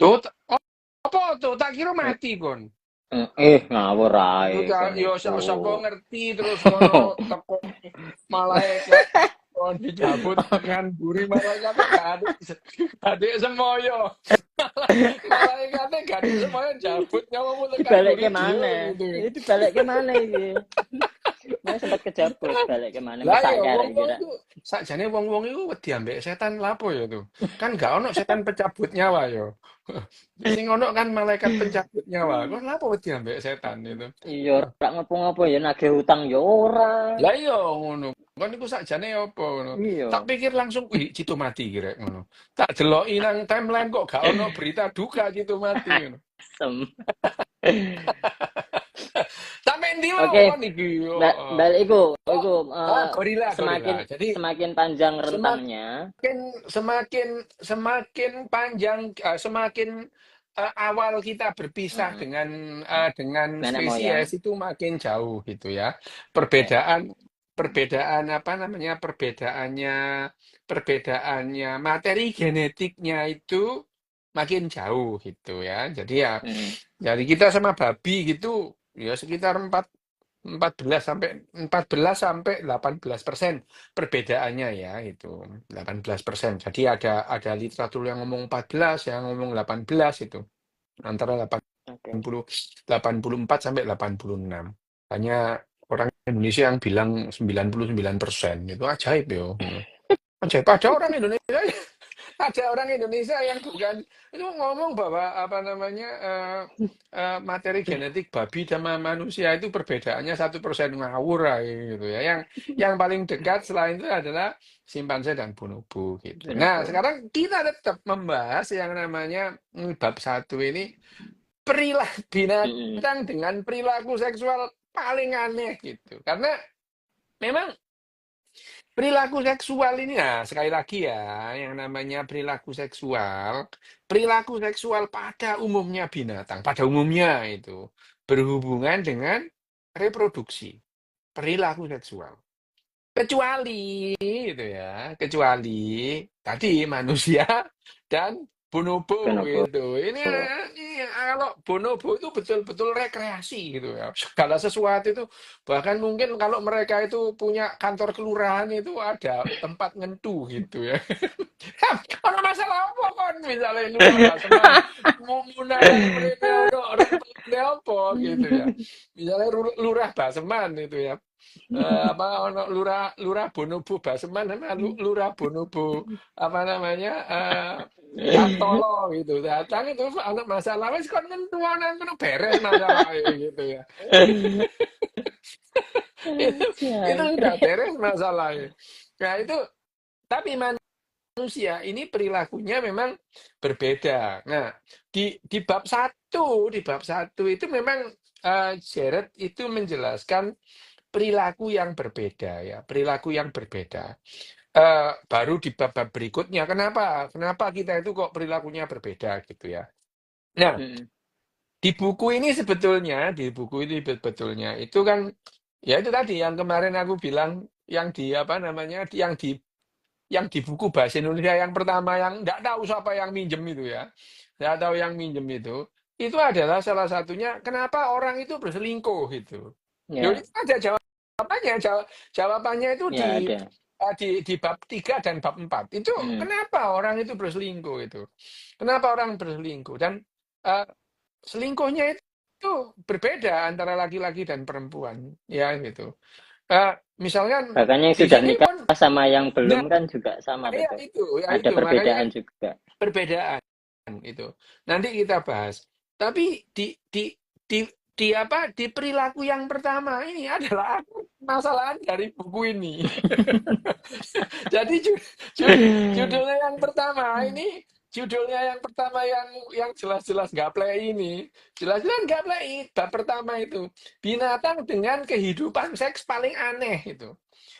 Tuh, apa tuh? Tak kira mati kon. Ngawur ae kon Yo iku. sapa ngerti terus ngono teko malaikat kon dicabut dengan buri malaikatnya gak ada semoyo. Malaikatnya gak ada semoyo cabut nyawamu tekan buri Dibalikke dhewe maneh. gitu. Iki dibalikke maneh iki. Mau sempat kejabut, balikke maneh Lah ya mesake arek wong-wong kira. iku sakjane wong-wong iku wedi ambek setan lapo ya tuh. Kan gak ono setan pencabut nyawa yo. Sing ono kan malaikat pencabut nyawa. Kok lapo wedi ambek setan itu. Iya, ora ngopo-ngopo ya nagih utang ya ora. Lah iya ngono. Kan iku sakjane apa ngono. Tak Iya. pikir langsung, wih Cito mati kira ngono. Tak deloki nang timeline kok gak ono berita duka Cito mati ngono. Sem. Sampe ndi wae Oke, kon iki yo. balik iku, Oh, iku gorila semakin gorila. Jadi semakin panjang semak rentangnya. semakin semakin panjang semakin awal kita berpisah Mm-mm. dengan Nenek moyang. spesies itu makin jauh gitu ya. Ya. Perbedaan perbedaan apa namanya perbedaannya materi genetiknya itu makin jauh gitu ya. Jadi ya Mm-mm. jadi kita sama babi gitu ya sekitar 14 sampai 18% perbedaannya ya itu 18%. Jadi ada literatur yang ngomong 14, yang ngomong 18 itu antara Oke. 84 sampai 86. Hanya orang Indonesia yang bilang 99%. Itu ajaib ya. Ajaib. Ada orang Indonesia yang bukan itu ngomong bahwa apa namanya materi genetik babi sama manusia itu perbedaannya 1% ngawur aja gitu ya. Yang paling dekat selain itu adalah simpanse dan bonobo gitu. Nah, Bonobo. sekarang kita tetap membahas yang namanya bab satu ini perilaku Mm-mm. binatang dengan perilaku seksual paling aneh gitu. Karena memang perilaku seksual ini, nah sekali lagi ya, yang namanya perilaku seksual pada umumnya binatang, pada umumnya itu berhubungan dengan reproduksi, perilaku seksual. Kecuali itu ya, kecuali tadi manusia dan bonobo Bonobo. itu. Ini kalau bonobo itu betul-betul rekreasi gitu ya. Segala sesuatu itu bahkan mungkin kalau mereka itu punya kantor kelurahan itu ada tempat ngentu gitu ya. Kalau masalah apa kan misalnya lurah Baseman mau munayang mrene ono rentune apa gitu ya. Misalnya lurah Baseman itu ya. Apa ono lurah lurah Bonobo Baseman sama lurah Bonobo apa namanya Kantolo gitu. Datang itu anak masalah wis kon ngentuanan kono beres masalah gitu ya. Itu Sial. udah beres masalahnya. Nah itu tapi manusia ini perilakunya memang berbeda. Nah, di bab satu itu memang Jared itu menjelaskan perilaku yang berbeda ya, perilaku yang berbeda. Baru di bab-bab berikutnya, kenapa kita itu kok perilakunya berbeda gitu ya. Nah, Mm-mm. di buku ini sebetulnya itu kan ya itu tadi yang kemarin aku bilang yang di apa namanya, yang di buku bahasa Indonesia yang pertama yang nggak tahu siapa yang minjem itu ya, nggak tahu yang minjem itu adalah salah satunya kenapa orang itu berselingkuh gitu. Jadi Ya, ada jawabannya, jawabannya itu di ya ada. di bab 3 dan bab 4 itu Mm. kenapa orang itu berselingkuh itu, kenapa orang berselingkuh dan eh, selingkuhnya itu berbeda antara laki-laki dan perempuan ya gitu. Misalkan Bahkan yang di sudah sini nikah pun sama yang nah, belum kan juga sama ya tuh. itu, ya Ada itu. Makanya kan perbedaan juga. perbedaan itu. Nanti kita bahas. Tapi di apa di perilaku yang pertama ini adalah masalah dari buku ini. Jadi judulnya yang pertama ini judulnya yang pertama yang jelas-jelas nggak play ini jelas-jelas nggak play bab pertama itu binatang dengan kehidupan seks paling aneh itu.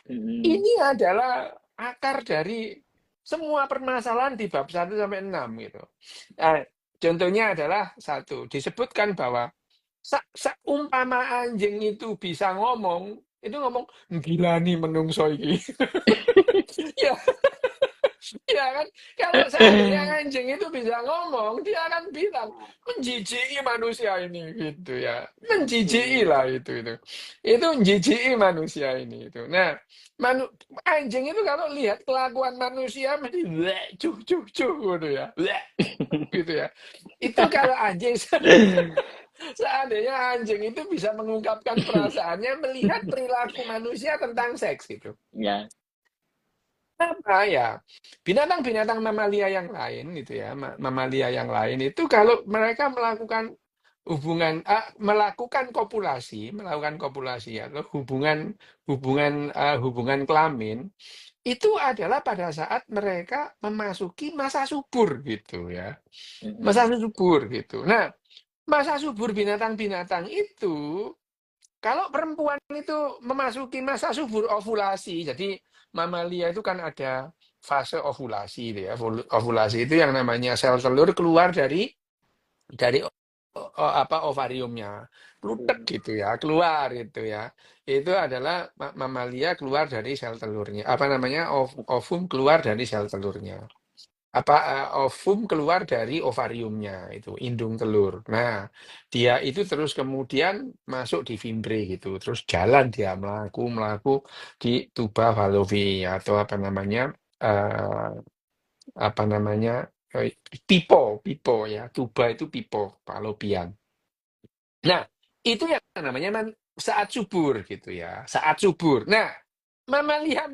Mm. Ini adalah akar dari semua permasalahan di bab 1 sampai 6 gitu. Nah, contohnya adalah satu, disebutkan bahwa seumpama anjing itu bisa ngomong, itu ngomong gila nih menungso iki. Ya, Ya kan, kalau seandainya anjing itu bisa ngomong, dia akan bilang menjijiki manusia ini gitu ya, menjijiki lah itu menjijiki manusia ini itu. Nah, manu, anjing itu kalau lihat kelakuan manusia mesti bleh, cuh cuh cuh gitu ya, bleh, gitu ya. Itu kalau anjing seandainya anjing itu bisa mengungkapkan perasaannya melihat perilaku manusia tentang seks itu. Ya. Apa ya, binatang-binatang mamalia yang lain itu ya, mamalia yang lain itu kalau mereka melakukan kopulasi atau hubungan kelamin itu adalah pada saat mereka memasuki masa subur gitu ya. Masa subur gitu. Nah, masa subur binatang-binatang itu kalau perempuan itu memasuki masa subur ovulasi, jadi mamalia itu kan ada fase ovulasi itu ya. Ovulasi itu yang namanya sel telur keluar dari apa ovariumnya. Plutek gitu ya, keluar itu ya. Itu adalah mamalia keluar dari sel telurnya. Apa namanya? Ovum keluar dari sel telurnya ovum keluar dari ovariumnya itu indung telur. Nah, dia itu terus kemudian masuk di fimbre gitu, terus jalan dia melaku di tuba fallopian atau eh, apa namanya pipo ya, tuba itu pipo fallopian. Nah, itu yang namanya saat subur gitu ya, saat subur. Nah, mamalia,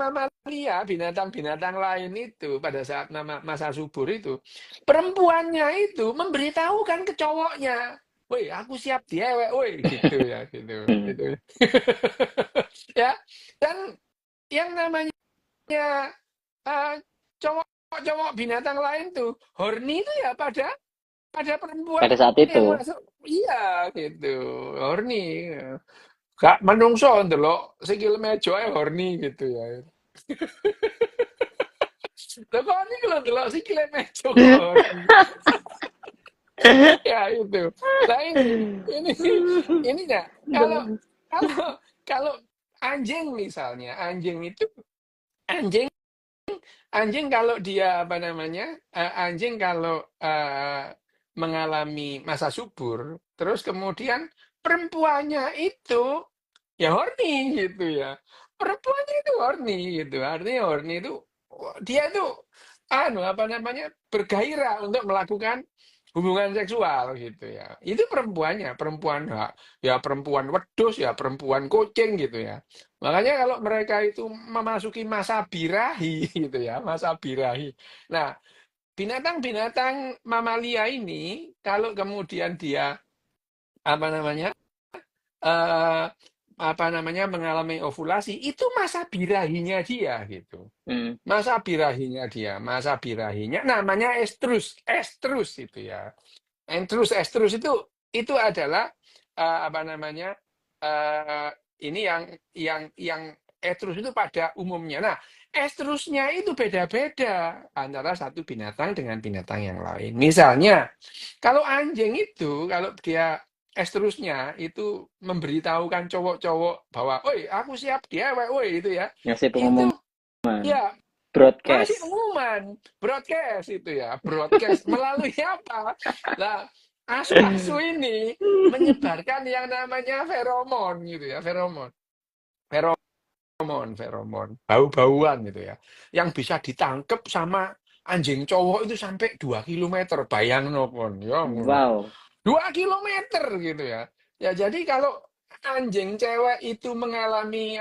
binatang-binatang lain itu pada saat masa subur itu, perempuannya itu memberitahukan ke cowoknya, woi aku siap diewek, woi gitu ya, gitu. Ya, dan yang namanya eh, cowok-cowok binatang lain tuh, horny itu ya pada perempuan Pada saat yang itu. masuk, iya gitu, horny. Gak menungso ndelok sikil meja ae horny gitu ya. Lah kok ini kalau ndelok sikil meja kok horny. Ya itu. Nah ini ya kalau kalau kalau anjing misalnya, anjing anjing kalau dia apa namanya? Anjing kalau mengalami masa subur, terus kemudian perempuannya itu ya horny gitu ya. Perempuannya itu horny gitu. Artinya horny itu dia itu apa namanya? Bergairah untuk melakukan hubungan seksual gitu ya. Itu perempuannya, perempuan wedus ya, perempuan kucing gitu ya. Makanya kalau mereka itu memasuki masa birahi gitu ya, masa birahi. Nah, binatang-binatang mamalia ini kalau kemudian dia apa namanya eh, mengalami ovulasi itu masa birahinya dia gitu. Hmm. Masa birahinya namanya estrus itu ya. Estrus itu adalah apa namanya eh, ini yang estrus itu pada umumnya. Nah, estrusnya itu beda-beda antara satu binatang dengan binatang yang lain. Misalnya, kalau anjing itu kalau dia estrusnya itu memberitahukan cowok-cowok bahwa, "Oi, aku siap diewek, woi," itu ya. Ngasih Itu pengumuman. ya ngasih Broadcast. pengumuman, broadcast itu ya, broadcast melalui apa? Lah, asu-asu ini menyebarkan yang namanya feromon gitu ya, feromon, feromon, bau-bauan gitu ya, yang bisa ditangkap sama anjing cowok itu sampai 2 kilometer, bayang pon, ya ngono. Wow. 2 kilometer gitu ya. Ya jadi kalau anjing cewek itu mengalami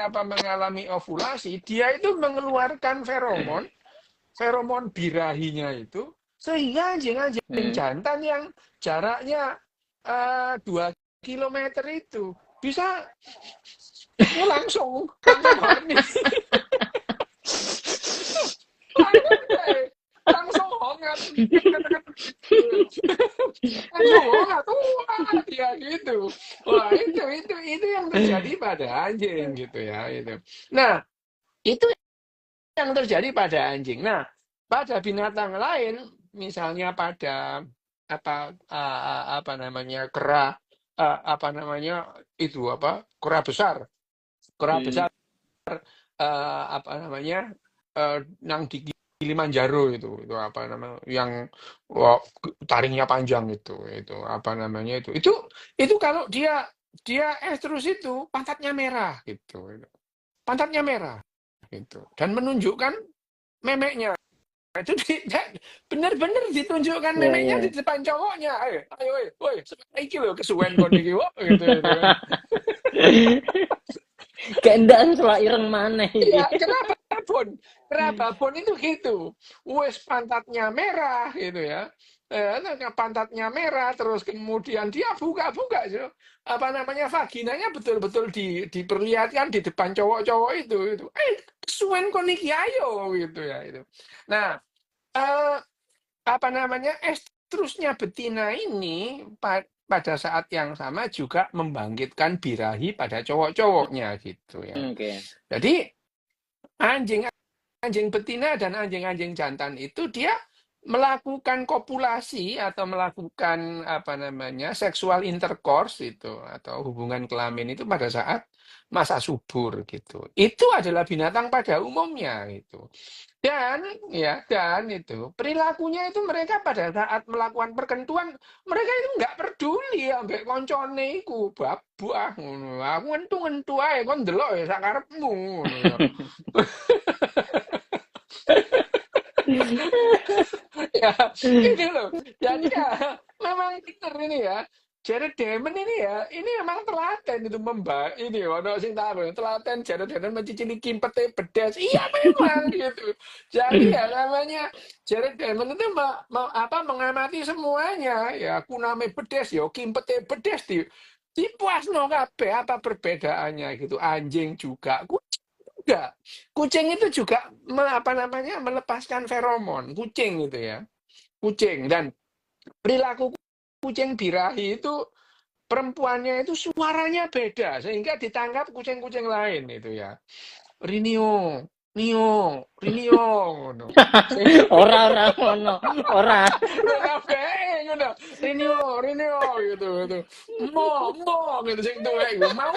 ovulasi, dia itu mengeluarkan feromon birahinya itu sehingga anjing-anjing Hmm. jantan yang jaraknya 2 kilometer itu bisa langsung horny, langsung deh, langsung hongat, langsung hongat, wah dia gitu, wah itu yang terjadi pada anjing gitu ya itu. Nah itu yang terjadi pada anjing. Nah, pada binatang lain, misalnya pada apa namanya apa namanya kera besar, kera Hmm. besar apa namanya nang Kilimanjaro itu apa namanya yang wah, taringnya panjang itu apa namanya itu kalau dia terus itu pantatnya merah gitu, pantatnya merah gitu dan menunjukkan memeknya itu bener-bener ditunjukkan Iya, memeknya iya. di depan cowoknya, ayo ayo woi iki lho kesuwen kon iki wok gitu kan. Kayak ndak setelah ireng maneh iki. Iya, kenapa Bon? Kenapa Bon itu gitu? Wes pantatnya merah gitu ya. Pantatnya merah terus kemudian dia buka-buka so. Apa namanya vaginanya betul-betul diperlihatkan di depan cowok-cowok itu. Kesuwen kon iki ayo gitu ya itu. Nah, eh, apa namanya estrusnya betina ini pada saat yang sama juga membangkitkan birahi pada cowok-cowoknya gitu ya. Oke. Jadi anjing anjing betina dan anjing-anjing jantan itu dia melakukan kopulasi atau melakukan apa namanya seksual intercourse itu atau hubungan kelamin itu pada saat masa subur gitu. Itu adalah binatang pada umumnya itu. Dan dan itu perilakunya itu mereka pada saat melakukan perkentuan mereka itu nggak peduli ambek koncone iku babah ngono. Aku ngentu-ngentu ae kon ndelok ya sak karepmu ngono ya. Ya, ini loh. Jadi ya, memang Peter ini ya. Jared Damon ini ya, ini memang telaten itu ini ono sing tahu telaten Jared Damon mencicipi kimpete bedes. Iya memang gitu. Jadi ya namanya Jared Damon itu mengamati semuanya. Ya aku namanya bedes ya, kimpete bedes di puasno kabeh apa perbedaannya gitu. Anjing juga, juga. Kucing itu juga melepaskan feromon. Kucing itu ya. Kucing dan perilaku kucing birahi itu perempuannya itu suaranya beda sehingga ditangkap kucing-kucing lain itu ya. Rinio, Nio, Rinio ngono. Ora ngono. Ora. Lho kabeh ngono. Rinio gitu. Mo gitu sing tuwek iku. Mau.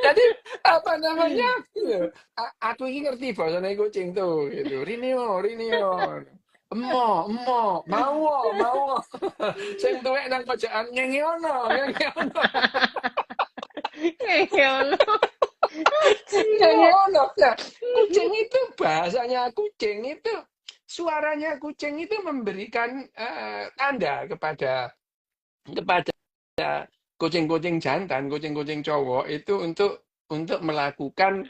Jadi apa namanya? Gitu. Aku ini ngerti bahasane kucing tuh gitu. Rinio. Mau. Sing tuwek nang pojokan ngene ono. Ngono. Ngene ono. Nah, kucing itu bahasanya kucing itu suaranya kucing itu memberikan tanda kepada kucing-kucing jantan, kucing-kucing cowok itu untuk melakukan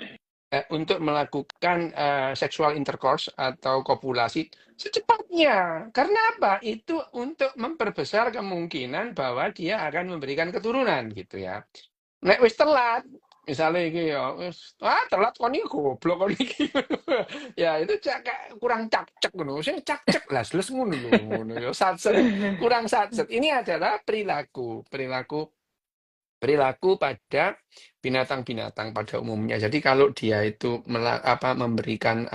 seksual intercourse atau kopulasi secepatnya. Karena apa? Itu untuk memperbesar kemungkinan bahwa dia akan memberikan keturunan gitu ya. Nek wis telat, misalnya iki ya, wis telat kon iki goblok kon iki. Ya itu kurang cakcek ngono. Sing cakcek lah les ngono lho ngono ya. Satset, kurang satset. Ini adalah perilaku pada binatang-binatang pada umumnya. Jadi kalau dia itu memberikan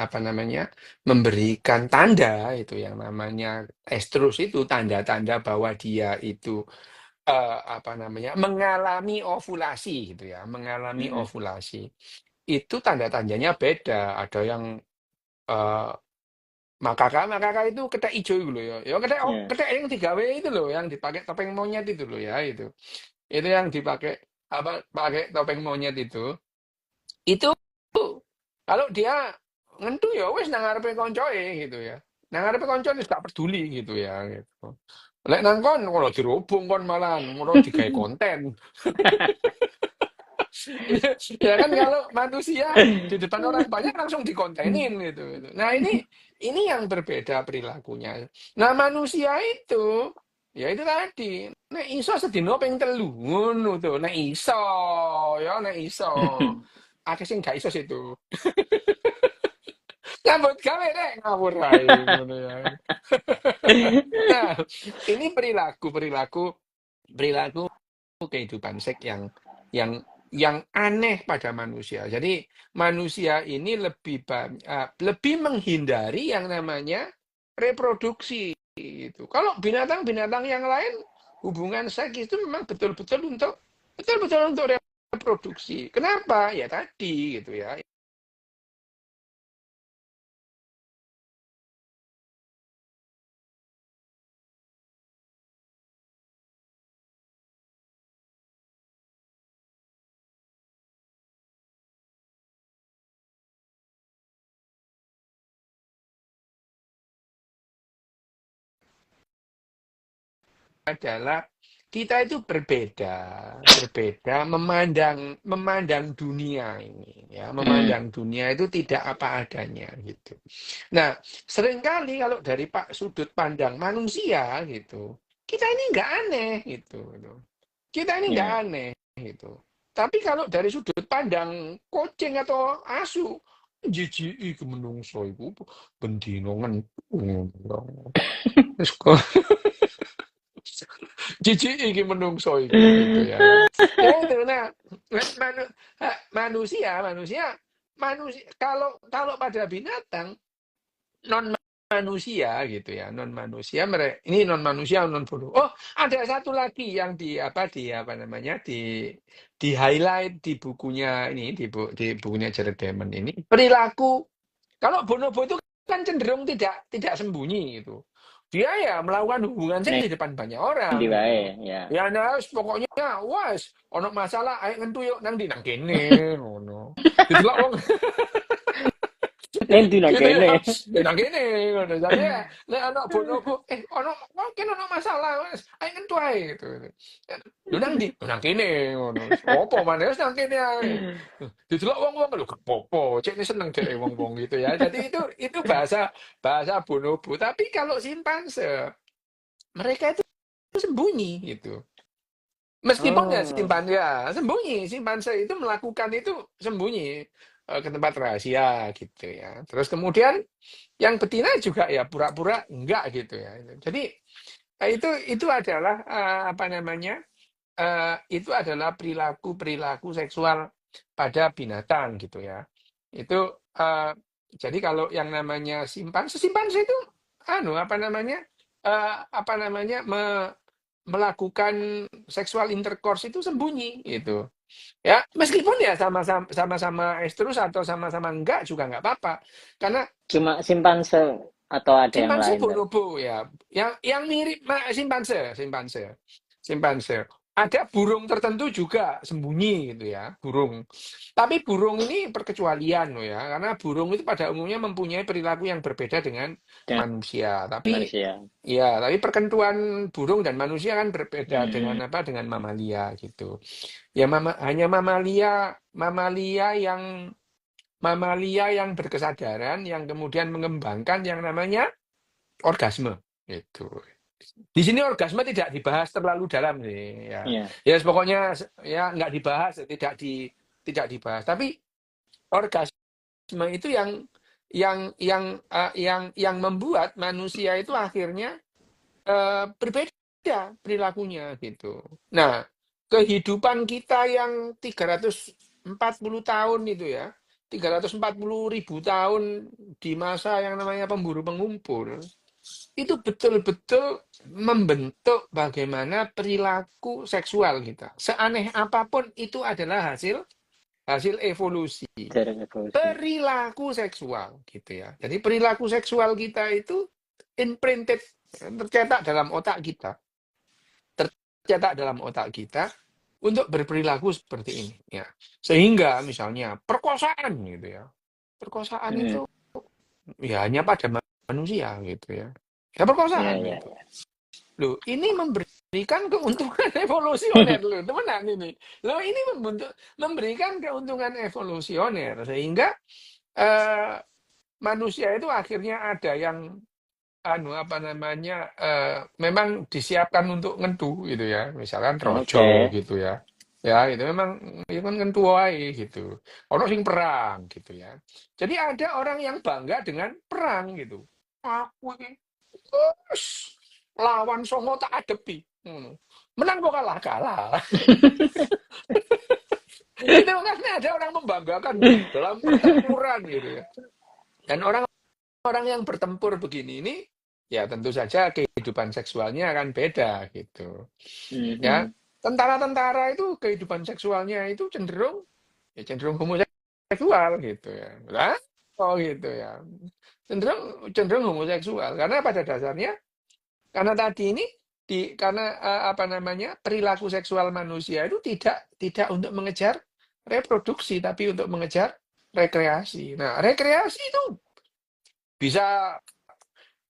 tanda itu yang namanya estrus itu tanda-tanda bahwa dia itu mengalami ovulasi gitu ya, mengalami Mm-mm. ovulasi. Itu tanda-tandanya beda. Ada yang eh, makaka itu ketek ijo itu loh ya. Ya ketek Ya. ketek yang digawe itu loh, yang dipakai topeng monyet itu loh ya itu. Itu yang dipakai pakai topeng monyet itu. Itu kalau dia ngentu ya wis nang ngarepe koncoe gitu ya. Nang ngarepe koncoe wis gak peduli gitu ya gitu. Lek nang kon kalau dirubung kon malah ngono digawe konten. Ya kan kalau manusia di depan orang banyak langsung dikontenin gitu. Nah ini yang berbeda perilakunya. Nah manusia itu ya itu tadi. Nek iso sedina ping 3 ngono tuh. Nek iso. Akeh sing gak iso situ. Nyambut gawe nek ngawur ae ngono ya. Nah, ini perilaku kehidupan seks yang yang aneh pada manusia. Jadi manusia ini lebih menghindari yang namanya reproduksi itu. Kalau binatang-binatang yang lain hubungan seks itu memang betul-betul untuk reproduksi. Kenapa? Ya tadi gitu ya. adalah kita itu berbeda, berbeda memandang memandang dunia ini, ya, Mm. memandang dunia itu tidak apa adanya gitu. Nah, seringkali kalau dari sudut pandang manusia gitu, kita ini nggak aneh gitu, gitu. Kita ini nggak Ya. aneh gitu. Tapi kalau dari sudut pandang kucing atau asu, jijiki ke menungso iku bendino ngentung. Terus kok jijik iki menungso iku gitu ya. Ya itu nah manusia manusia kalau kalau pada binatang non manusia gitu ya, non manusia mereka ini non manusia non bodoh. Oh, ada satu lagi yang di apa namanya di highlight di bukunya ini di bukunya Jared Diamond ini perilaku. Kalau bonobo itu kan cenderung tidak sembunyi gitu. Dia ya melakukan hubungan seks Nih di depan banyak orang di wae gitu. ya. Ya nah, pokoknya wes ono masalah ayo ngentu yuk nang kene ngono. Didelok wong Nih di gitu kene. ya, ya nang kene ngono. Jadi ya nek ana bonobo ono mungkin ono masalah wes ayo ngentu ae gitu. Lho nang ndi? Nang kene ngono. Opo maneh wis nang kene ae. Didelok wong-wong lho gak apa-apa, cek ini seneng deh wong-wong gitu ya. Jadi itu bahasa bahasa bonobo. Tapi kalau simpanse mereka itu sembunyi gitu. Meskipun ya Oh. sembunyi, simpanse itu melakukan itu sembunyi ke tempat rahasia gitu ya. Terus kemudian yang betina juga ya pura-pura enggak gitu ya. Jadi itu adalah apa namanya? Itu adalah perilaku-perilaku seksual pada binatang gitu ya. Itu jadi kalau yang namanya simpanse, simpanse itu apa namanya? Apa namanya? Melakukan seksual intercourse itu sembunyi gitu. Ya, meskipun ya sama-sama estrus atau sama-sama enggak juga enggak apa-apa. Karena Cuma simpanse atau ada yang simpanse lain tuh? bonobo ya, yang mirip simpanse, simpanse, simpanse. Ada burung tertentu juga sembunyi gitu ya, burung. Tapi burung ini perkecualian loh ya, karena burung itu pada umumnya mempunyai perilaku yang berbeda dengan Dengan manusia. Tapi manusia. ya, tapi perkentuan burung dan manusia kan berbeda dengan Hmm. apa? Dengan mamalia gitu. Ya hanya mamalia yang berkesadaran yang kemudian mengembangkan yang namanya orgasme itu. Di sini orgasme tidak dibahas terlalu dalam sih ya. Ya. Ya pokoknya ya nggak dibahas, tidak dibahas. Tapi orgasme itu yang membuat manusia itu akhirnya berbeda perilakunya gitu. Nah, kehidupan kita yang 340 tahun itu ya, 340.000 tahun di masa yang namanya pemburu pengumpul, itu betul-betul membentuk bagaimana perilaku seksual kita. Seaneh apapun itu adalah hasil hasil evolusi Jarak evolusi. perilaku seksual gitu ya. Jadi perilaku seksual kita itu imprinted, tercetak dalam otak kita, tercetak dalam otak kita untuk berperilaku seperti ini ya. Sehingga misalnya perkosaan gitu ya. Perkosaan Hmm. itu ya hanya pada manusia gitu ya. Ya Ya, perkosaan ya, gitu. ya. Loh, ini memberikan keuntungan evolusioner loh, temenan ini. Loh, ini memberikan keuntungan evolusioner sehingga eh, manusia itu akhirnya ada yang apa namanya memang disiapkan untuk ngentu gitu ya, misalkan rojo Oke. gitu ya. Ya, itu memang itu kan ngentu wae gitu. Orang sing perang gitu ya. Jadi ada orang yang bangga dengan perang gitu. Aku ini wes, lawan songo tak adepi. Menang kok kalah kalah. Itu kan ada orang membanggakan dalam pertempuran gitu ya. Dan orang yang bertempur begini ini ya tentu saja kehidupan seksualnya akan beda gitu. Ya, Mhm. tentara-tentara itu kehidupan seksualnya itu cenderung homoseksual gitu ya. Lah, oh gitu ya. Cenderung cenderung homoseksual karena pada dasarnya karena tadi ini karena apa namanya? Perilaku seksual manusia itu tidak untuk mengejar reproduksi tapi untuk mengejar rekreasi. Nah, rekreasi itu bisa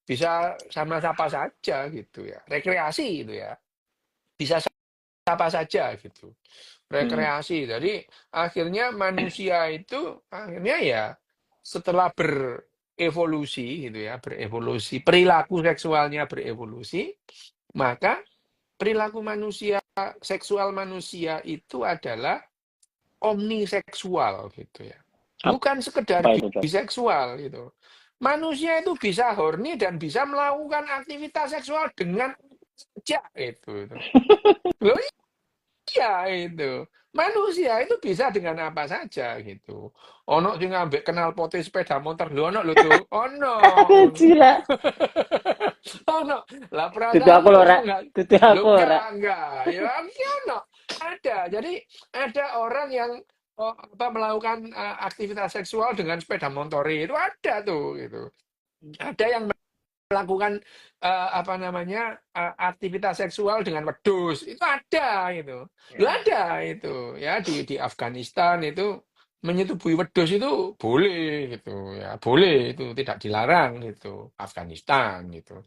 bisa sama siapa saja gitu ya. Rekreasi itu ya. bisa siapa saja gitu. Rekreasi. Jadi akhirnya manusia itu akhirnya ya setelah berevolusi gitu ya, berevolusi, perilaku seksualnya berevolusi, maka perilaku manusia, seksual manusia itu adalah omniseksual gitu ya. Bukan sekedar Apa itu, Dok? biseksual gitu. Manusia itu bisa horny dan bisa melakukan aktivitas seksual dengan saja itu. Loh iya itu. Manusia itu bisa dengan apa saja gitu. Ono sing ngambek kenal potnya sepeda motor lho ono lho tuh. Ono. Gila. Ono. Lah Dudu aku perasaanmu kok ora. kamu enggak Dudu lho aku ora. enggak. Ya iya ono. Ada. Jadi ada orang yang melakukan aktivitas seksual dengan sepeda motor itu ada tuh gitu. Ada yang melakukan aktivitas seksual dengan wedus itu ada itu lu Ya. ada itu ya di Afghanistan itu menyetubuhi wedus itu boleh gitu ya boleh itu tidak dilarang gitu Afghanistan gitu.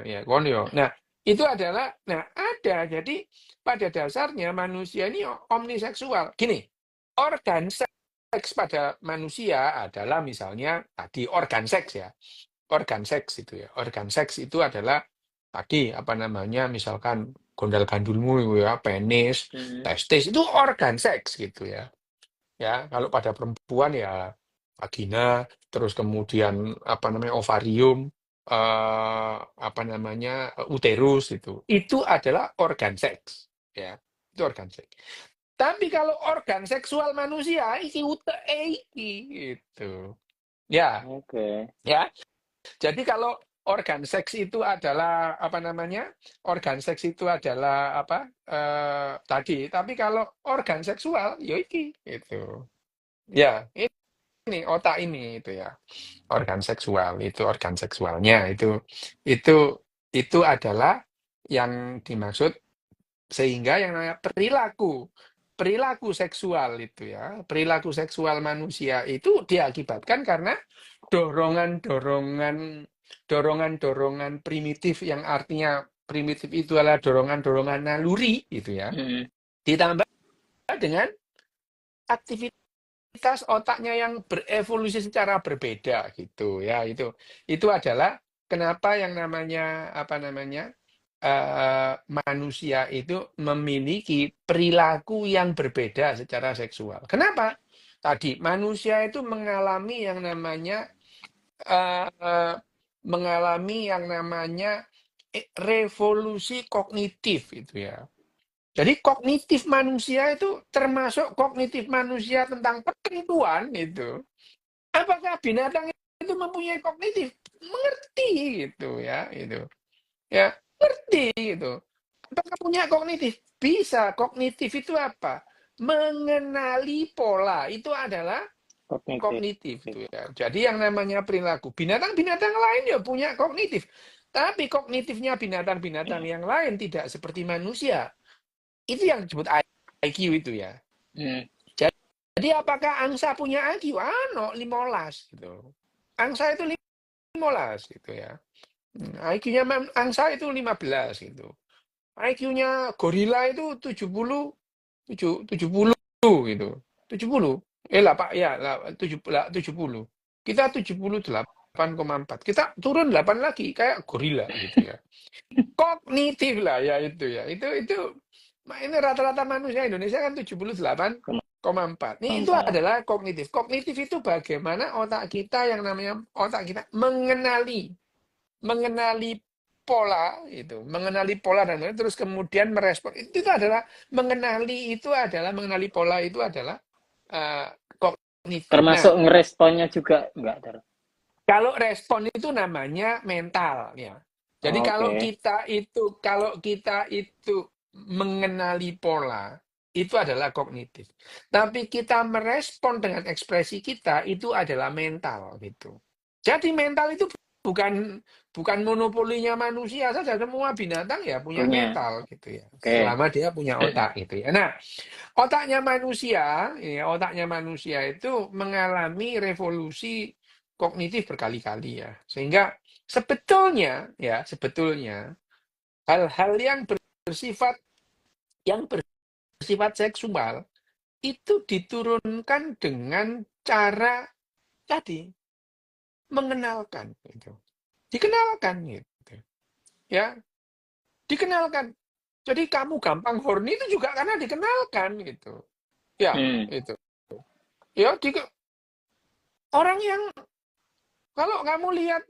Ya kon yo nah itu adalah ada jadi pada dasarnya manusia ini omniseksual gini organ seks pada manusia adalah misalnya tadi organ seks ya organ seks itu ya. Organ seks itu adalah tadi apa namanya misalkan gondal gandulmu ya, penis, Hmm. testis itu organ seks gitu ya. Ya, kalau pada perempuan ya vagina, terus kemudian apa namanya ovarium, apa namanya uterus itu. Itu adalah organ seks ya. Itu organ seks. Tapi kalau organ seksual manusia iki iki gitu. Ya, Oke. ya. Jadi kalau organ seks itu adalah apa namanya? Organ seks itu adalah apa? Tadi. Tapi kalau organ seksual, ya iki itu. Ya, ini otak ini itu ya. Organ seksual itu organ seksualnya itu adalah yang dimaksud sehingga yang namanya perilaku seksual itu ya, perilaku seksual manusia itu diakibatkan karena dorongan-dorongan primitif yang artinya primitif itu adalah dorongan-dorongan naluri gitu ya. Hmm. Ditambah dengan aktivitas otaknya yang berevolusi secara berbeda gitu ya. Itu adalah kenapa yang namanya apa namanya manusia itu memiliki perilaku yang berbeda secara seksual. Kenapa? Tadi manusia itu eh, mengalami yang namanya revolusi kognitif itu ya. Jadi kognitif manusia itu termasuk kognitif manusia tentang pertentuan itu. Apakah binatang itu mempunyai kognitif? Mengerti gitu ya, itu. Ya, ngerti gitu. Apakah punya kognitif? Bisa. Kognitif itu apa? Mengenali pola. Itu adalah Kognitif. kognitif itu ya. Jadi yang namanya perilaku. Binatang-binatang lain ya punya kognitif. Tapi kognitifnya binatang-binatang yang lain tidak seperti manusia. Itu yang disebut IQ itu ya. Hmm. Jadi apakah angsa punya IQ? No, 15 gitu. Angsa itu 15 gitu ya. IQ-nya angsa itu 15 gitu. IQ-nya gorila itu 70 70 gitu. 70. Lah Pak ya, lah 70. Kita 78,4. Kita turun 8 lagi kayak gorila gitu ya. Kognitif lah ya itu ya. Ini rata-rata manusia Indonesia kan 78,4. Nih itu Keempat. adalah kognitif. Kognitif itu bagaimana otak kita yang namanya otak kita mengenali mengenali pola dan terus kemudian merespon. Itu adalah mengenali pola itu adalah kognitif. Nah, Termasuk ngeresponnya juga enggak, Dok? kalau respon itu namanya mental ya. Jadi Oke. kalau kita itu mengenali pola itu adalah kognitif. Tapi kita merespon dengan ekspresi kita itu adalah mental gitu. Jadi mental itu bukan bukan monopolinya manusia saja, semua binatang ya punya Punya. mental gitu ya. Oke. Selama dia punya otak gitu ya. Nah, otaknya manusia itu mengalami revolusi kognitif berkali-kali ya. Sehingga sebetulnya hal-hal yang bersifat seksual itu diturunkan dengan cara tadi mengenalkan gitu. Dikenalkan gitu. Ya, dikenalkan. Jadi kamu gampang horny itu juga karena dikenalkan gitu. Ya, itu. Ya, orang yang kalau kamu lihat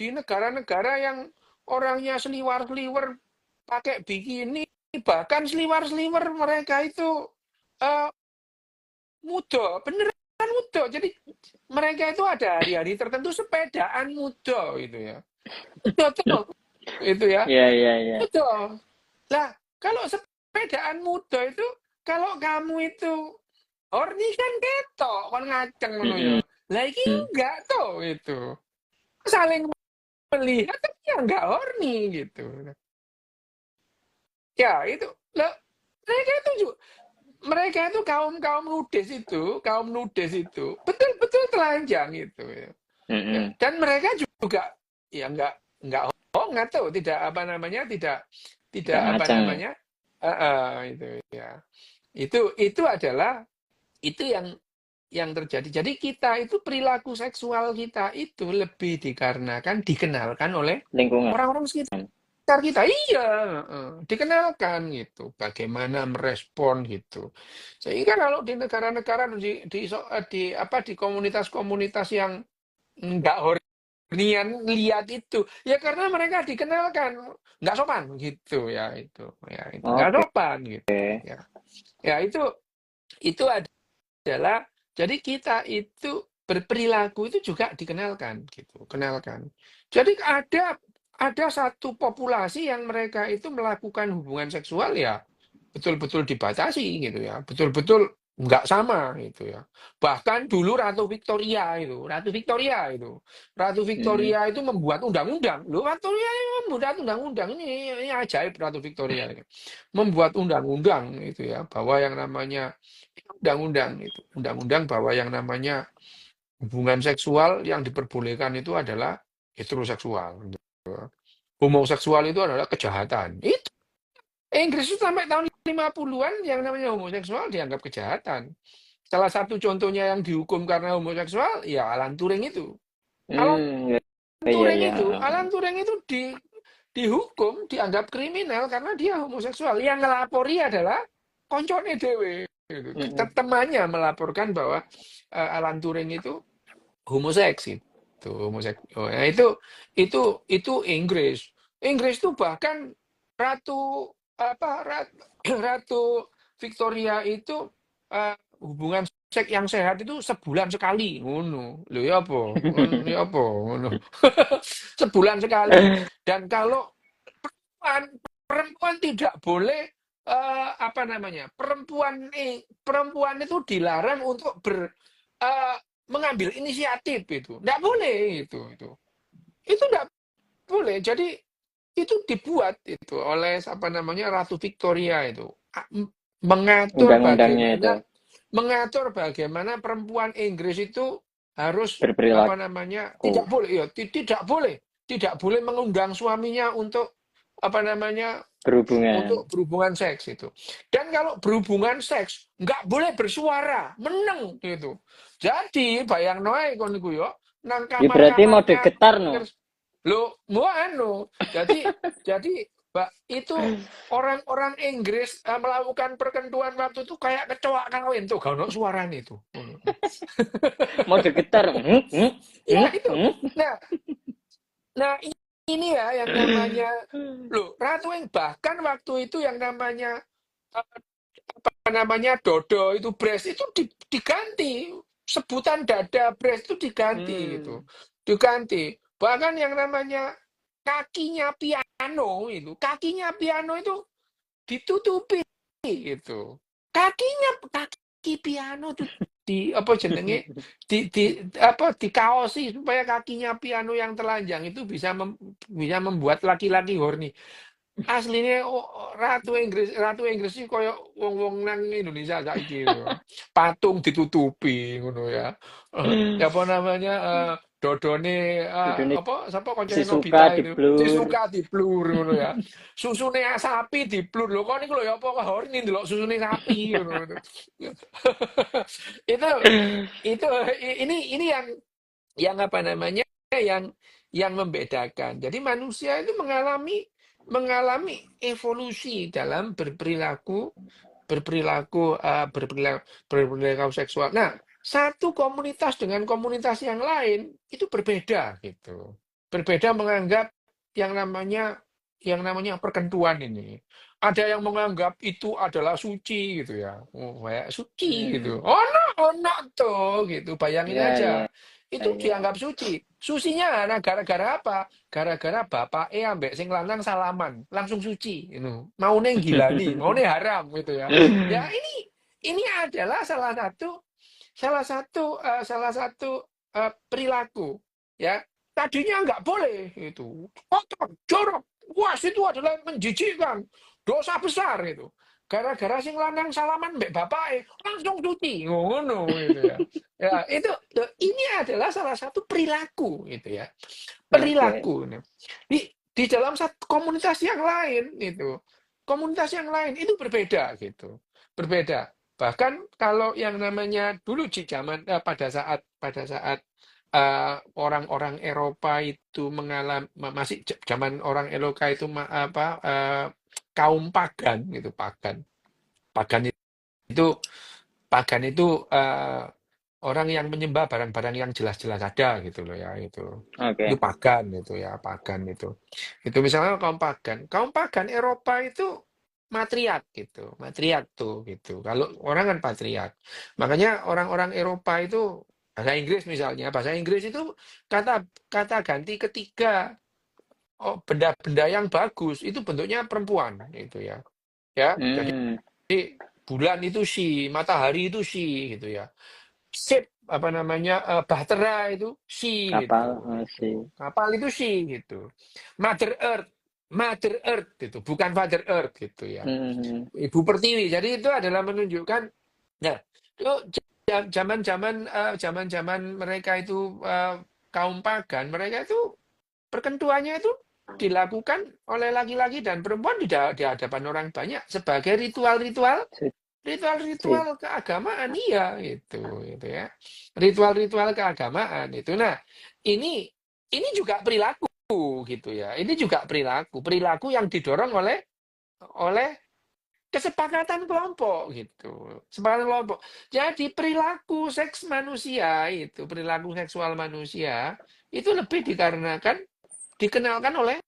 di negara-negara yang orangnya seliwar-seliwer pakai bikini, bahkan seliwar-seliwer mereka itu muda, beneran muda. Jadi mereka itu ada hari-hari tertentu sepedaan muda itu ya. Betul, itu ya. Iya. Betul. Lah, kalau sepedaan muda itu, kalau kamu itu horny kan ketok, kan ngaceng ngono ya. Mm-mm. Lah iki enggak toh itu. Saling melihat tapi ya enggak horny gitu. Ya, itu. Lah, mereka itu juga kaum nudis itu betul-betul telanjang itu ya. Ya. Mm-mm. Dan mereka juga ya enggak hongat tuh, tidak apa namanya, tidak Nggak apa ngaceng. namanya, itu ya. Itu adalah itu yang terjadi. Jadi kita itu perilaku seksual kita itu lebih dikenalkan oleh Lingkungan. orang-orang sekitar kita. Iya, dikenalkan gitu. Bagaimana merespon gitu. Sehingga kalau di negara-negara di komunitas-komunitas yang nggak hornian lihat itu, ya karena mereka dikenalkan nggak sopan gitu ya itu nggak Oke. sopan gitu ya. Ya itu adalah jadi kita itu berperilaku itu juga dikenalkan gitu, kenalkan. Jadi ada satu populasi yang mereka itu melakukan hubungan seksual ya betul-betul dibatasi gitu ya, betul-betul nggak sama gitu ya. Bahkan dulu Ratu Mm-mm. Victoria itu membuat undang-undang. Loh, Ratu Victoria ini membuat undang-undang, ini ajaib Ratu Victoria ini. Membuat undang-undang itu ya bahwa yang namanya undang-undang bahwa yang namanya hubungan seksual yang diperbolehkan itu adalah heteroseksual. Gitu. Homoseksual itu adalah kejahatan. Itu Inggris itu sampai tahun 50-an yang namanya homoseksual dianggap kejahatan. Salah satu contohnya yang dihukum karena homoseksual ya Alan Turing itu. Alan Hmm, Turing iya. itu, Alan Turing itu dihukum, dianggap kriminal karena dia homoseksual. Yang ngelapori adalah koncone dewe. Gitu. Mm-mm. Temannya melaporkan bahwa Alan Turing itu homoseks itu, nah, itu Inggris. Inggris itu bahkan ratu Ratu Victoria itu hubungan seks yang sehat itu sebulan sekali ngono. Lho ya apa? Ya apa ngono. Sebulan sekali. Dan kalau perempuan perempuan tidak boleh apa namanya? Perempuan itu dilarang untuk eh, mengambil inisiatif itu. Enggak boleh itu. Itu enggak boleh. Jadi itu dibuat itu oleh apa namanya Ratu Victoria itu mengatur Undang-undangnya itu bagaimana perempuan Inggris itu harus apa berperilaku. namanya tidak boleh mengundang suaminya untuk apa namanya Berhubungan. untuk berhubungan seks itu. Dan kalau berhubungan seks nggak boleh bersuara, meneng gitu. Jadi bayang noe kon iku yo nang Ya berarti mode kamar-kamarnya getar no. lo mau jadi Mbak, itu orang-orang Inggris melakukan perkenduan waktu itu kayak kecoak kawin tuh, gak ono suaranya itu. Mode getar. Ya itu. Nah, nah ini ya yang namanya Ratu yang bahkan waktu itu yang namanya eh, apa namanya dodo itu breast itu diganti sebutan dada breast itu diganti gitu, diganti bahkan yang namanya kakinya piano itu ditutupi gitu. Kaki piano tuh di apa jenenge dikaosi supaya kakinya piano yang telanjang itu bisa membuat laki-laki horny. Aslinya Ratu Inggris sih koyo wong-wong nang Indonesia saiki gitu. Patung ditutupi ngono ya. Apa namanya dodone Dudune apa sapa si koncone suka Nobita di itu blur. Shizuka diblur ngono ya. Susune sapi diblur lho kok niku lho ya apa kok horny ndelok susune sapi ngono. Itu ini yang apa namanya yang membedakan. Jadi manusia itu mengalami evolusi dalam berperilaku seksual. Nah, satu komunitas dengan komunitas yang lain itu berbeda gitu. Berbeda menganggap yang namanya perkentuan ini. Ada yang menganggap itu adalah suci gitu ya. Oh, kayak suci Hmm. gitu. Oh no tuh gitu. Bayangin Ya, aja. ya, Itu ya. dianggap suci. Susinya nah gara-gara apa? Gara-gara bapak ambek sing lanang salaman, langsung suci itu. Mau neng gilani, mau neng haram gitu ya. Ya ini adalah salah satu perilaku ya. Tadinya nggak boleh itu. Kotor, jorok. Wah, itu adalah menjijikkan. Dosa besar itu. Gara-gara sing lanang salaman mbek bapak langsung suci. Ngono gitu ya. Ya, ini adalah salah satu perilaku gitu ya. Oke. Perilaku. Nah, di dalam satu komunitas yang lain itu. Komunitas yang lain itu berbeda gitu. Berbeda. Bahkan kalau yang namanya dulu di zaman pada saat orang-orang Eropa itu masih zaman orang Eropa itu kaum pagan gitu pagan. Pagan itu pagan itu orang yang menyembah barang-barang yang jelas-jelas ada gitu loh ya itu Oke. pagan itu ya pagan itu misalnya kaum pagan Eropa itu matriark gitu matriark tuh gitu kalau orang kan patriark makanya orang-orang Eropa itu bahasa Inggris itu kata kata ganti ketiga benda-benda yang bagus itu bentuknya perempuan itu ya jadi Hmm. bulan itu si matahari itu si gitu ya ship apa namanya bahtera itu si Kapal gitu sih. kapal itu si gitu mother earth itu bukan father earth gitu ya Hmm. ibu pertiwi jadi itu adalah menunjukkan nah itu zaman-zaman mereka itu kaum pagan mereka itu perkentuannya itu dilakukan oleh laki-laki dan perempuan di hadapan orang banyak sebagai ritual-ritual Suci. ritual-ritual keagamaan iya itu ya ritual-ritual keagamaan itu nah ini ini juga perilaku gitu ya ini juga perilaku yang didorong oleh kesepakatan kelompok gitu kesepakatan kelompok jadi perilaku seks manusia itu perilaku seksual manusia itu lebih dikenalkan oleh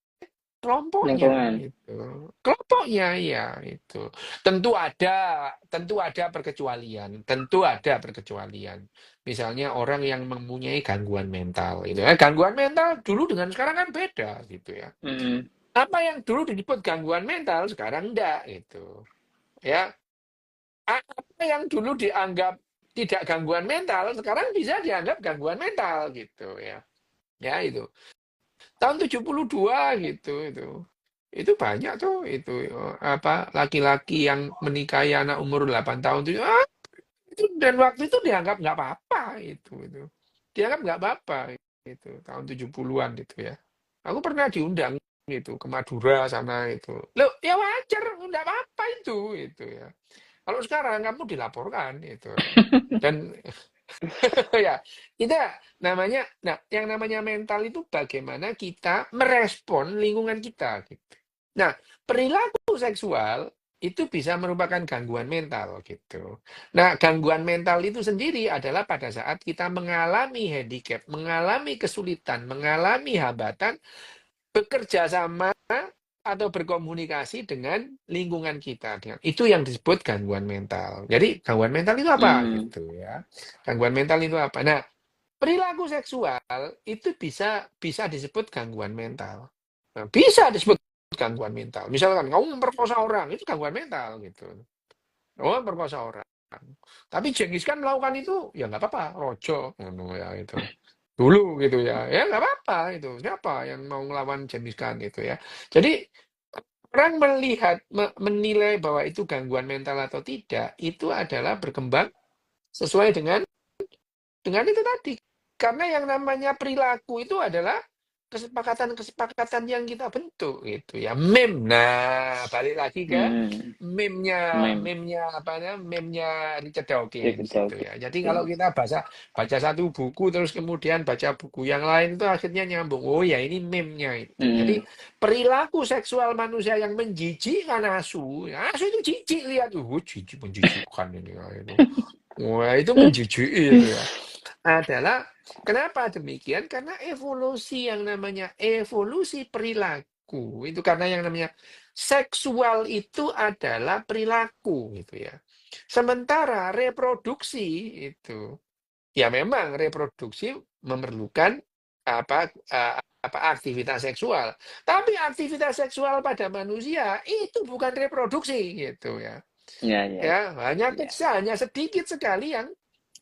kelompoknya Lingkungan. itu. Kelompoknya ya itu. Tentu ada perkecualian, tentu ada perkecualian. Misalnya orang yang mempunyai gangguan mental itu. Gangguan mental dulu dengan sekarang kan beda gitu ya. Hmm. Apa yang dulu disebut gangguan mental sekarang enggak gitu. Ya, apa yang dulu dianggap tidak gangguan mental sekarang bisa dianggap gangguan mental gitu ya. Ya itu. Tahun 72 gitu itu banyak tuh itu apa laki-laki yang menikahi anak umur 8 tahun itu dan waktu itu dianggap nggak apa-apa itu dianggap nggak apa-apa itu tahun 70-an itu ya aku pernah diundang itu ke Madura sana itu loh ya wajar nggak apa-apa itu ya kalau sekarang kamu dilaporkan itu dan ya, kita yang namanya mental itu bagaimana kita merespon lingkungan kita gitu. Nah, perilaku seksual itu bisa merupakan gangguan mental gitu. Nah, gangguan mental itu sendiri adalah pada saat kita mengalami handicap, mengalami kesulitan, mengalami hambatan, bekerja sama atau berkomunikasi dengan lingkungan kita. Itu yang disebut gangguan mental. Jadi gangguan mental itu apa Hmm. gitu ya? Gangguan mental itu apa? Nah, perilaku seksual itu bisa bisa disebut gangguan mental. Nah, bisa disebut gangguan mental. Misalkan kamu memperkosa orang, itu gangguan mental gitu. Oh, memperkosa orang. Tapi Genghis Khan melakukan itu, ya nggak apa-apa, rojo, ngono ya itu. Dulu gitu ya nggak apa-apa itu. Siapa yang mau ngelawan Genghis Khan itu ya. Jadi orang menilai bahwa itu gangguan mental atau tidak, itu adalah berkembang sesuai dengan itu tadi. karena yang namanya perilaku itu adalah kesepakatan-kesepakatan yang kita bentuk gitu ya. Meme. Nah, balik lagi ke Hmm. meme-nya, Mem. meme-nya apa namanya? Meme-nya Richard Dawkins Oke, gitu oke. ya. Jadi kalau kita baca satu buku terus kemudian baca buku yang lain itu akhirnya nyambung. Oh ya, ini meme-nya itu. Jadi Hmm. perilaku seksual manusia yang menjijikkan asu. Ya, asu itu jijik lihat. Jijik menjijikkan ini ya, itu. Wah, itu menjijiki itu ya. Adalah kenapa demikian? Karena evolusi yang namanya evolusi perilaku itu karena yang namanya seksual itu adalah perilaku gitu ya. Sementara reproduksi itu ya memang reproduksi memerlukan apa aktivitas seksual. Tapi aktivitas seksual pada manusia itu bukan reproduksi gitu ya. Ya, ya, Ya, hanya ya. hanya sedikit sekali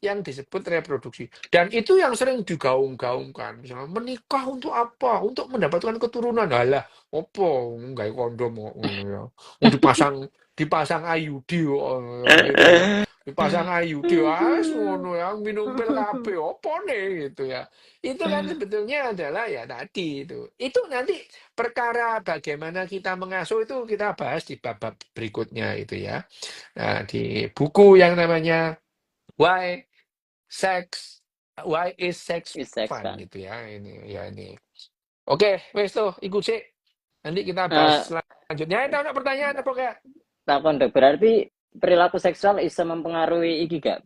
yang disebut reproduksi. Dan itu yang sering digaung-gaungkan. Misalnya, menikah untuk apa? Untuk mendapatkan keturunan. Alah, opo? Nggak kondom kok, ngono ya. Dipasang dipasang IUD kok, gitu ya. Dipasang IUD, ngono ya, minum pil kabeh, opo nih gitu ya. Itu kan sebetulnya adalah ya tadi itu. Itu nanti perkara bagaimana kita mengasuh itu kita bahas di bab-bab berikutnya itu ya. Nah, di buku yang namanya Why Sex, Why is Sex Is sex Fun fun. gitu ya ini ya ini. Oke, wes tuh ikut sih. Nanti kita bahas Eh, selanjutnya. Ada pertanyaan apa kayak? takon dok, berarti perilaku seksual bisa mempengaruhi iki gak?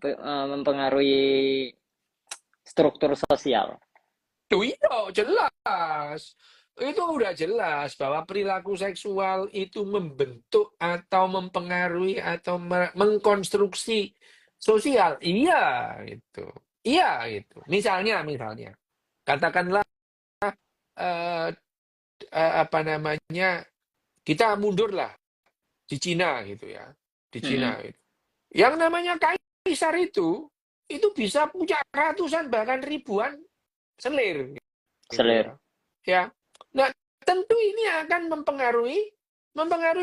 Mempengaruhi struktur sosial. Tuh iya, jelas. Itu udah jelas bahwa perilaku seksual itu membentuk atau mempengaruhi atau mengkonstruksi sosial. Iya, itu. Iya, itu. Misalnya, katakanlah eh, apa namanya, kita mundur lah di Cina gitu ya, di Mm-mm. Cina. Gitu. Yang namanya kaisar itu bisa punya ratusan bahkan ribuan selir gitu ya. Selir. Ya. Nah, tentu ini akan mempengaruhi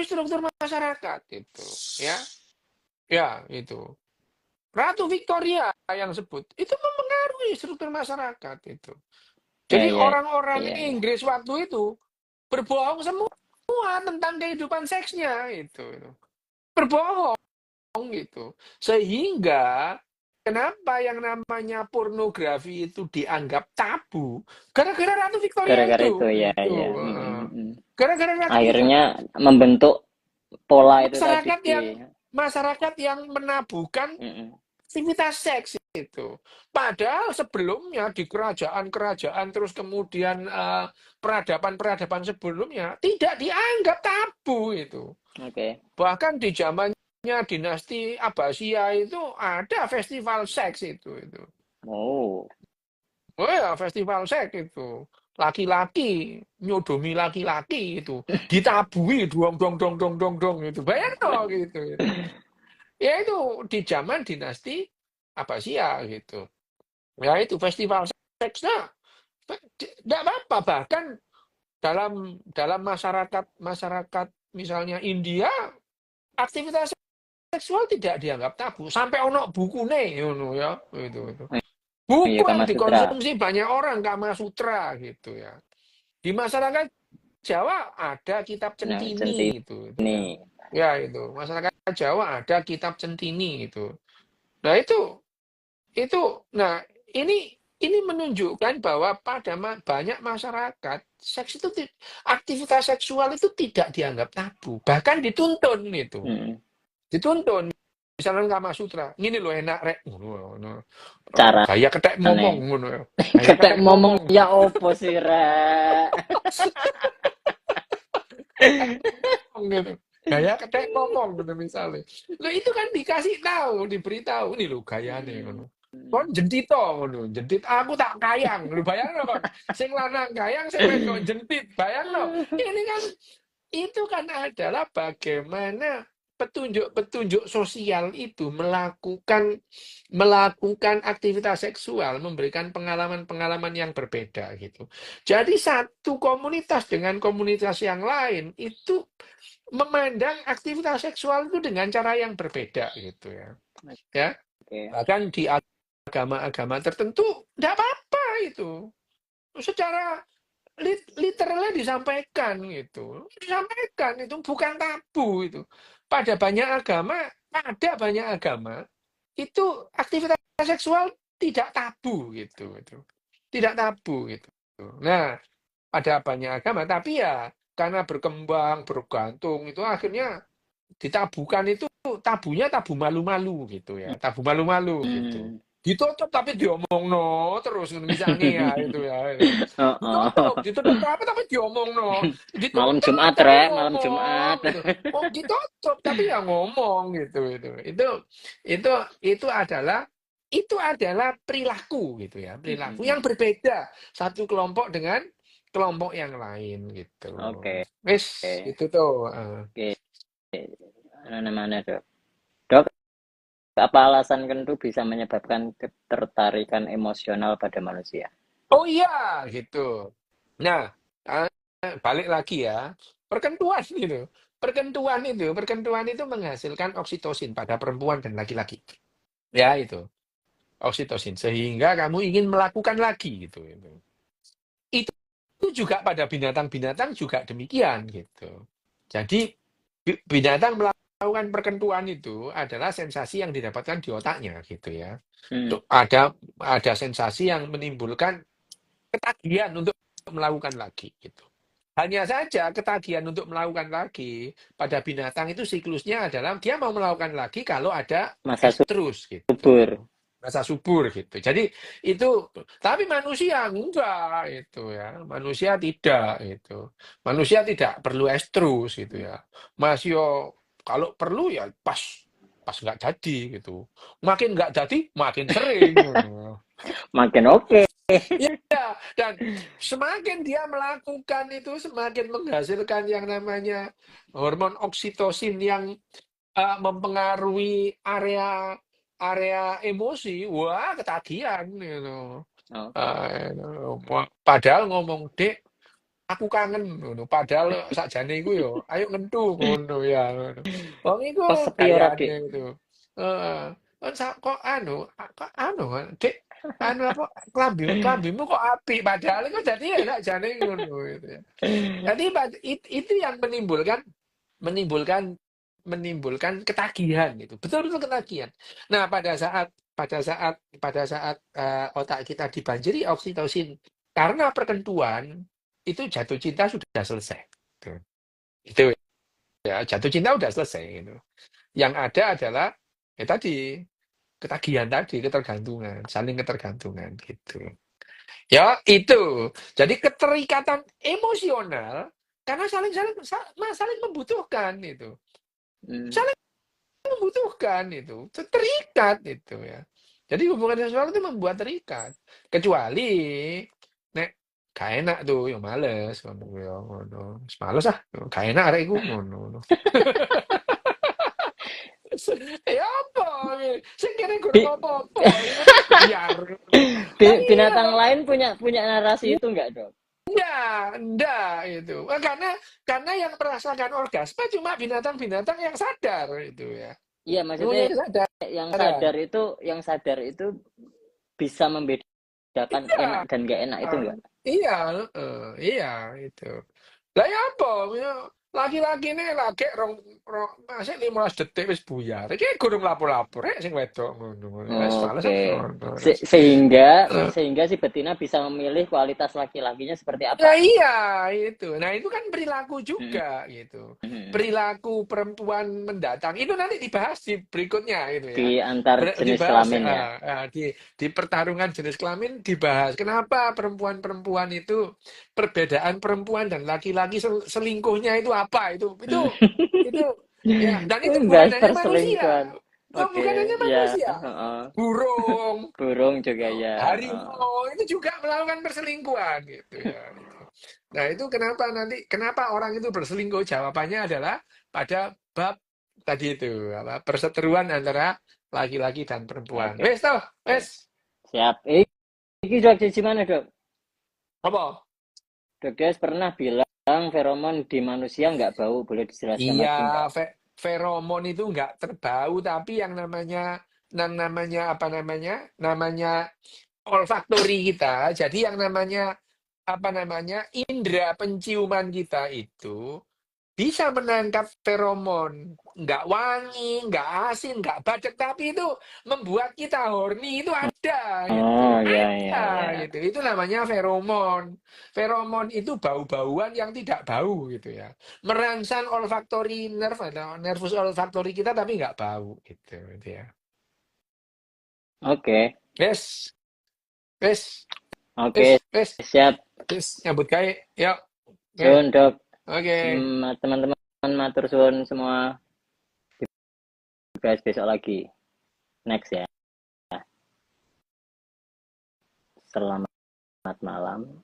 struktur masyarakat itu, ya. Ya, itu. Ratu Victoria yang sebut itu mempengaruhi struktur masyarakat itu. Ya, Jadi ya, orang-orang ya, ya. Inggris waktu itu berbohong semua tentang kehidupan seksnya itu. Berbohong gitu. Sehingga kenapa yang namanya pornografi itu dianggap tabu? Gara-gara Ratu Victoria Gara-gara itu itu ya, gitu. ya. Heeh. Mm-mm. Gara-gara Ratu Victoria. Akhirnya membentuk pola itu tadi. Masyarakat yang masyarakat yang menabuhkan Mm-mm. aktivitas seks itu. Padahal sebelumnya di kerajaan-kerajaan terus kemudian peradaban-peradaban sebelumnya tidak dianggap tabu itu. Oke. Bahkan di zamannya dinasti Abbasiyah itu ada festival seks itu. Oh, Oh ya, festival seks itu. Laki-laki nyodomi laki-laki itu ditabui dong dong dong dong dong dong itu. Bayang dong gitu. Ya itu di zaman dinasti Abbasiyah gitu. Ya itu festival seks. Nah, tidak apa-apa bahkan dalam masyarakat masyarakat misalnya India aktivitas seksual tidak dianggap tabu sampai ono buku nih ya itu iya buku yang Kama Sutra. dikonsumsi banyak orang Kama Sutra gitu ya di masyarakat Jawa ada kitab Nah, Centini itu centini. ya itu masyarakat Jawa ada kitab Centini itu nah itu nah ini menunjukkan bahwa pada banyak masyarakat seks itu aktivitas seksual itu tidak dianggap tabu bahkan dituntun itu Mm. dituntun misalnya Kama Sutra ini lo enak rek ngono Carane. gaya ketek momong ngono ya gaya Ketek ketek ngomong momong ya opo sih, Rek? gitu gaya ketek momong gitu misalnya lo itu kan dikasih tahu diberitahu ini lo gayane ngono kon jentit to ngono jentit aku tak kayang lu bayang lo kon sing lanang kayang sing wedok jentit bayang lo ini kan itu kan adalah bagaimana petunjuk-petunjuk sosial itu melakukan aktivitas seksual, memberikan pengalaman-pengalaman yang berbeda gitu. Jadi satu komunitas dengan komunitas yang lain itu memandang aktivitas seksual itu dengan cara yang berbeda gitu ya. Ya, Oke. bahkan di agama-agama tertentu tidak apa-apa itu. Secara literalnya disampaikan gitu. Disampaikan itu bukan tabu itu. Pada banyak agama itu aktivitas seksual tidak tabu gitu, gitu. Tidak tabu gitu. Nah, pada banyak agama, tapi ya karena berkembang, bergantung itu akhirnya ditabukan itu tabunya tabu malu-malu gitu ya, tabu malu-malu gitu. Hmm. Ditutup tapi diomongno terus misalnya ya itu ya. Itu. Oh, Ditutup apa tapi diomongno, malam ditutup Jumat tapi rek, malam Jumat. ngomong gitu. Oh, ditutup tapi ya ngomong gitu itu. Itu adalah perilaku gitu ya, perilaku yang berbeda satu kelompok dengan kelompok yang lain gitu. Oke, Wes, itu tuh. oke. Mana-mana dok. Dok, apa alasan kentu bisa menyebabkan ketertarikan emosional pada manusia? Oh iya, gitu. Nah, eh, balik lagi ya. Perkentuan itu. Perkentuan itu menghasilkan oksitosin pada perempuan dan laki-laki. Ya, itu. Oksitosin. Sehingga kamu ingin melakukan lagi gitu. Itu juga pada binatang-binatang juga demikian gitu. Jadi binatang melakukan perkentuan itu adalah sensasi yang didapatkan di otaknya gitu ya. Hmm. Tuh, ada sensasi yang menimbulkan ketagihan untuk melakukan lagi gitu. Hanya saja ketagihan untuk melakukan lagi pada binatang itu siklusnya adalah dia mau melakukan lagi kalau ada Masa estrus subur. gitu. Masa subur gitu. Jadi itu tapi manusia enggak itu ya. Manusia tidak itu. Manusia tidak perlu estrus gitu ya. Mas yo kalau perlu ya pas pas nggak jadi gitu. Makin nggak jadi makin sering. Makin oke. Ya, dan semakin dia melakukan itu, semakin menghasilkan yang namanya hormon oksitosin yang mempengaruhi area area emosi. Wah, ketagihan gitu. Oke. Padahal ngomong, "Dek, aku kangen," ngono. Padahal sakjane iku yo, "Ayo ngentu," ngono ya, ngono. Wong iku Kok sepi ora, Dik? gayane itu. Heeh. Kok anu, Dek, anu apa, klambimu kok apik, padahal iku dadi enak jane ngono gitu ya. Jadi itu yang menimbulkan menimbulkan ketagihan gitu. Betul-betul ketagihan. Nah, pada saat otak kita dibanjiri oksitosin karena perkentuan, itu jatuh cinta sudah selesai. Gitu. Itu ya, jatuh cinta sudah selesai gitu. Yang ada adalah ya tadi ketagihan tadi, ketergantungan, saling ketergantungan gitu. Ya, itu. Jadi keterikatan emosional karena saling membutuhkan itu. Hmm. Saling membutuhkan itu. Terikat itu ya. Jadi hubungan seksual itu membuat terikat. Kecuali nek gak enak tuh, yang males ngono ya ngono. Males ah, gak enak arek iku ngono. Ya apa? Sing kene Bi- gurung apa-apa, ya wis biar. Lah iya. Binatang lain punya punya narasi itu enggak, Dok? Enggak itu. Karena yang merasakan orgasme cuma binatang-binatang yang sadar itu ya. Iya, maksudnya Semuanya sadar. yang sadar itu bisa membedakan enak Iya, dan enggak enak itu enggak? iya, iya itu. Lah ya apa? Ya, laki-laki ini lagi masih 15 detik wis buyar. Iki gurung lapor-lapor sing wedok ngono. Wis males ah Oke. ngono. Sehingga Eh, sehingga si betina bisa memilih kualitas laki-lakinya seperti Nah apa. iya itu. Nah itu kan perilaku Mm, juga gitu. mm. Perilaku perempuan mendatang itu nanti dibahas di berikutnya itu Di ya. antar jenis Dibahas kelamin ya. di pertarungan jenis kelamin dibahas. Kenapa perempuan-perempuan itu perbedaan perempuan dan laki-laki selingkuhnya itu apa Hmm. itu ya dan itu bukan Bahas hanya manusia. perselingkuhan. Oh, bukan Oke, hanya ya. manusia. Heeh. Burung, Burung juga ya. Heeh. harimau itu juga melakukan perselingkuhan gitu ya. Nah, itu kenapa orang itu berselingkuh? Jawabannya adalah pada bab tadi itu, apa, perseteruan antara laki-laki dan perempuan. Oke, Wes toh, oke. wes. Siap. Iki dok di mana, Dok? Apa? Dok Des pernah bilang feromon di manusia nggak bau, boleh dijelaskan Iya, lagi nggak? feromon itu nggak terbau, tapi yang namanya apa namanya? Namanya olfaktori kita. Jadi yang namanya apa namanya indera penciuman kita itu bisa menangkap feromon, nggak wangi, nggak asin, nggak badek, tapi itu membuat kita horny itu ada Oh, gitu, ya, ya, ada ya. gitu. Itu namanya feromon. Feromon itu bau-bauan yang tidak bau gitu ya, merangsang olfaktori nerve atau nervus olfaktori kita tapi nggak bau gitu ya. Oke, Yes, yes, oke, yes, yes, siap. yes. Nyambut gawe, yuk, oke, Suun, Dok. oke. Teman-teman matur suun semua. Guys, besok lagi. Next ya. Selamat malam.